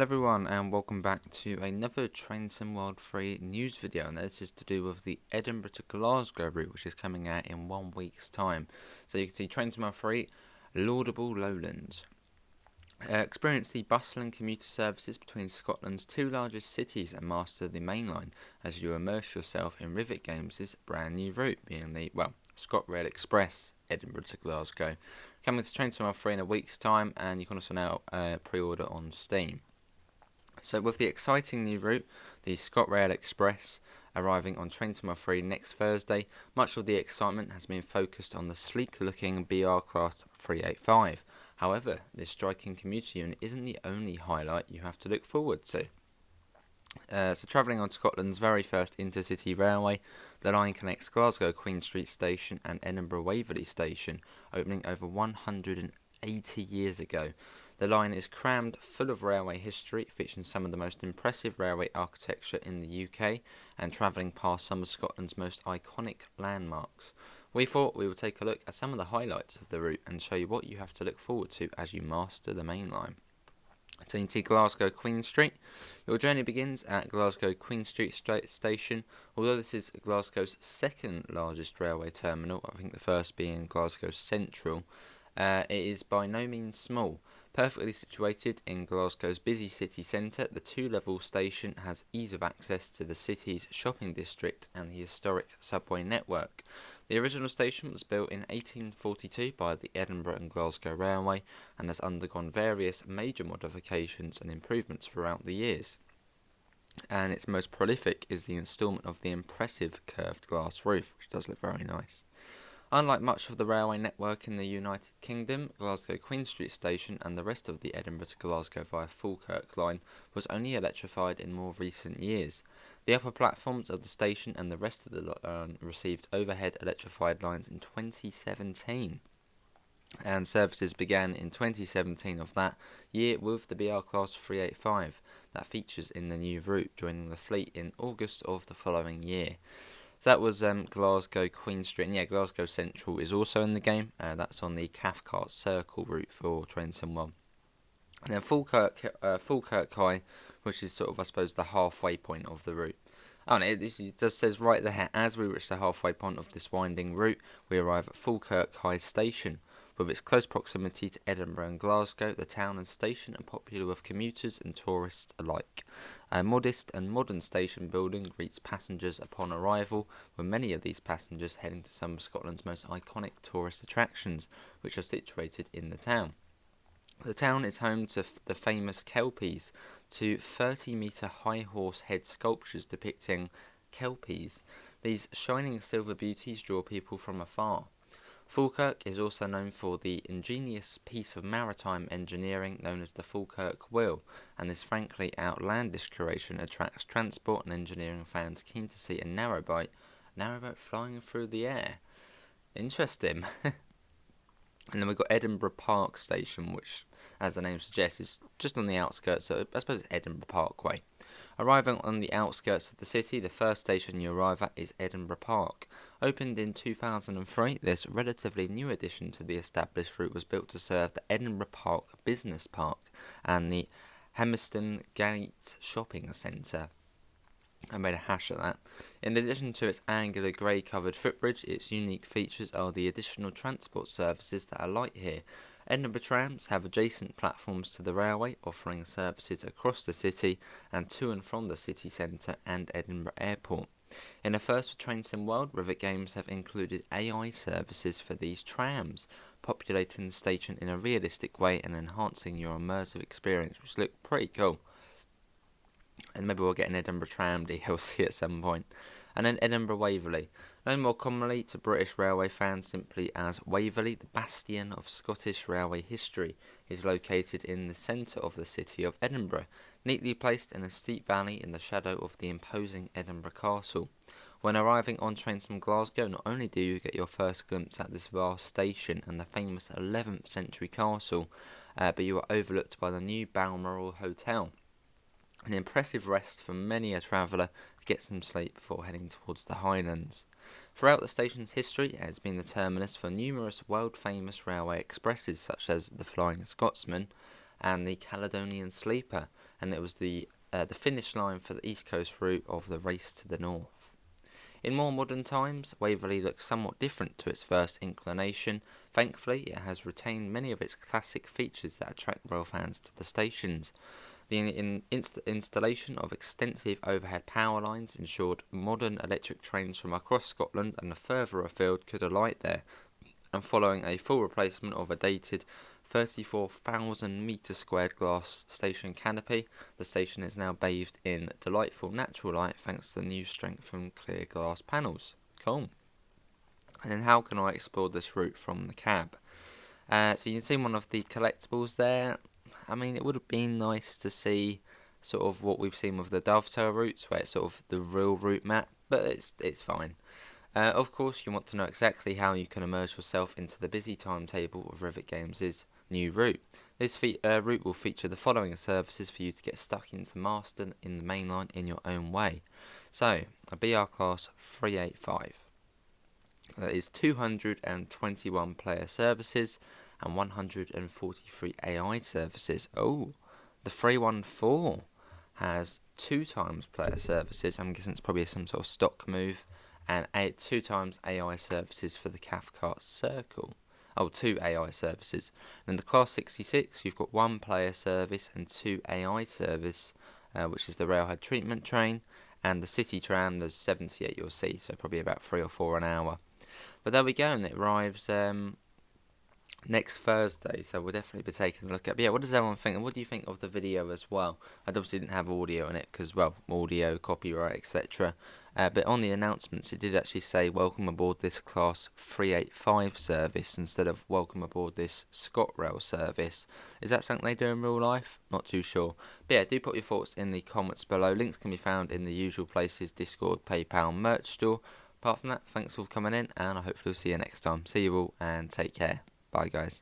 everyone, and welcome back to another Train Sim World 3 news video, and this is to do with the Edinburgh to Glasgow route, which is coming out in 1 week's time. So you can see Train Sim World 3, Laudable, Lowlands. Experience the bustling commuter services between Scotland's two largest cities and master the main line as you immerse yourself in Rivet Games' brand new route, being the, ScotRail Express, Edinburgh to Glasgow. Coming to Train Sim World 3 in a week's time, and you can also now pre-order on Steam. So with the exciting new route, the ScotRail Express, arriving on Train Sim World 3 next Thursday, much of the excitement has been focused on the sleek-looking BR Class 385. However, this striking commuter unit isn't the only highlight you have to look forward to. So travelling on Scotland's very first intercity railway, the line connects Glasgow Queen Street Station and Edinburgh Waverly Station, opening over 180 years ago. The line is crammed full of railway history, featuring some of the most impressive railway architecture in the UK, and travelling past some of Scotland's most iconic landmarks. We thought we would take a look at some of the highlights of the route and show you what you have to look forward to as you master the main line. So you can see Glasgow Queen Street. Your journey begins at Glasgow Queen Street Station. Although this is Glasgow's second largest railway terminal, I think the first being Glasgow Central, it is by no means small. Perfectly situated in Glasgow's busy city centre, the two-level station has ease of access to the city's shopping district and the historic subway network. The original station was built in 1842 by the Edinburgh and Glasgow Railway and has undergone various major modifications and improvements throughout the years. And its most prolific is the instalment of the impressive curved glass roof, which does look very nice. Unlike much of the railway network in the United Kingdom, Glasgow Queen Street Station and the rest of the Edinburgh to Glasgow via Falkirk line was only electrified in more recent years. The upper platforms of the station and the rest of the line received overhead electrified lines in 2017. And services began in 2017 of that year with the BR Class 385 that features in the new route, joining the fleet in August of the following year. So that was Glasgow Queen Street, and Glasgow Central is also in the game. That's on the Cathcart Circle route for Train Sim World. And then Falkirk High, which is sort of, I suppose, the halfway point of the route. Oh no, it just says right there, as we reach the halfway point of this winding route, we arrive at Falkirk High Station. With its close proximity to Edinburgh and Glasgow, the town and station are popular with commuters and tourists alike. A modest and modern station building greets passengers upon arrival, with many of these passengers heading to some of Scotland's most iconic tourist attractions, which are situated in the town. The town is home to the famous Kelpies, two 30-metre high horse head sculptures depicting Kelpies. These shining silver beauties draw people from afar. Falkirk is also known for the ingenious piece of maritime engineering known as the Falkirk Wheel, and this frankly outlandish creation attracts transport and engineering fans keen to see a narrowboat flying through the air. Interesting. And then we've got Edinburgh Park Station, which, as the name suggests, is just on the outskirts, so I suppose it's Edinburgh Parkway. Arriving on the outskirts of the city, the first station you arrive at is Edinburgh Park. Opened in 2003, this relatively new addition to the established route was built to serve the Edinburgh Park Business Park and the Hemston Gate Shopping Centre. I made a hash of that. In addition to its angular grey covered footbridge, its unique features are the additional transport services that are light here. Edinburgh trams have adjacent platforms to the railway, offering services across the city and to and from the city centre and Edinburgh Airport. In a first for Train Sim World, Rivet Games have included AI services for these trams, populating the station in a realistic way and enhancing your immersive experience, which look pretty cool. And maybe we'll get an Edinburgh tram DLC at some point. And then Edinburgh Waverly, known more commonly to British railway fans simply as Waverly, the bastion of Scottish railway history, is located in the centre of the city of Edinburgh, neatly placed in a steep valley in the shadow of the imposing Edinburgh Castle. When arriving on Train Sim Glasgow, not only do you get your first glimpse at this vast station and the famous 11th century castle, but you are overlooked by the new Balmoral Hotel. An impressive rest for many a traveller to get some sleep before heading towards the Highlands. Throughout the station's history, it has been the terminus for numerous world-famous railway expresses such as the Flying Scotsman and the Caledonian Sleeper, and it was the finish line for the East Coast route of the Race to the North. In more modern times, Waverly looks somewhat different to its first inclination. Thankfully, it has retained many of its classic features that attract rail fans to the stations. The installation of extensive overhead power lines ensured modern electric trains from across Scotland and further afield could alight there, and following a full replacement of a dated 34,000 metre squared glass station canopy, the station is now bathed in delightful natural light thanks to the new strengthened clear glass panels. Cool. And then how can I explore this route from the cab? So you can see one of the collectibles there. I mean, it would have been nice to see sort of what we've seen with the Dovetail routes, where it's sort of the real route map, but it's fine. Of course, you want to know exactly how you can immerse yourself into the busy timetable of Rivet Games' new route. This route will feature the following services for you to get stuck into Marston in the main line in your own way. So, a BR Class 385. That is 221 player services and 143 AI services. Oh, the 314 has 2 times player services. I'm guessing it's probably some sort of stock move. And 2 times AI services for the Cathcart Circle. Oh, 2 AI services. And in the Class 66, you've got 1 player service and 2 AI service, which is the Railhead Treatment Train. And the City Tram, there's 78 you'll see, so probably about 3 or 4 an hour. But there we go, and it arrives next Thursday, so we'll definitely be taking a look at. But yeah, what does everyone think, and what do you think of the video as well? I obviously didn't have audio in it because, well, audio, copyright, etc. But on the announcements, it did actually say welcome aboard this Class 385 service instead of welcome aboard this ScotRail service. Is that something they do in real life? Not too sure. But yeah, do put your thoughts in the comments below. Links can be found in the usual places: Discord, PayPal, merch store. Apart from that, thanks for coming in, and I hopefully will see you next time. See you all, and take care. Bye, guys.